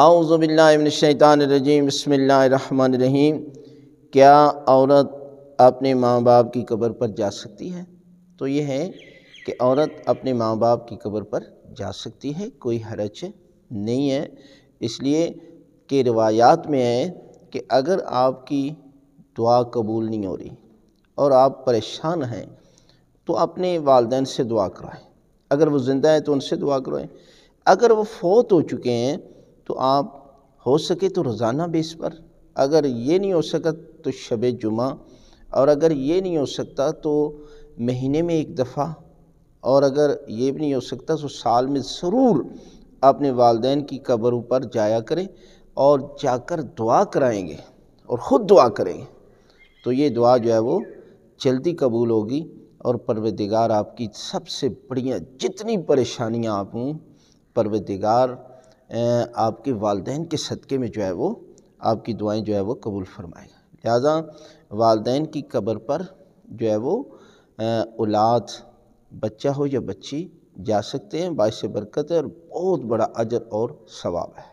اعوذ باللہ من الشیطان الرجیم، بسم اللہ الرحمن الرحیم۔ کیا عورت اپنے ماں باپ کی قبر پر جا سکتی ہے؟ تو یہ ہے کہ عورت اپنے ماں باپ کی قبر پر جا سکتی ہے، کوئی حرج نہیں ہے، اس لیے کہ روایات میں ہے کہ اگر آپ کی دعا قبول نہیں ہو رہی اور آپ پریشان ہیں تو اپنے والدین سے دعا کرائیں۔ اگر وہ زندہ ہیں تو ان سے دعا کرائیں، اگر وہ فوت ہو چکے ہیں تو آپ ہو سکے تو روزانہ بیس پر، اگر یہ نہیں ہو سکا تو شب جمعہ، اور اگر یہ نہیں ہو سکتا تو مہینے میں ایک دفعہ، اور اگر یہ بھی نہیں ہو سکتا تو سال میں ضرور اپنے والدین کی قبروں پر جایا کریں، اور جا کر دعا کرائیں گے اور خود دعا کریں گے تو یہ دعا جو ہے وہ جلدی قبول ہوگی، اور پروردگار آپ کی سب سے بڑی جتنی پریشانیاں آپ ہوں، پروردگار آپ کے والدین کے صدقے میں جو ہے وہ آپ کی دعائیں جو ہے وہ قبول فرمائے گا۔ لہٰذا والدین کی قبر پر جو ہے وہ اولاد، بچہ ہو یا بچی، جا سکتے ہیں، باعث برکت ہے اور بہت بڑا اجر اور ثواب ہے۔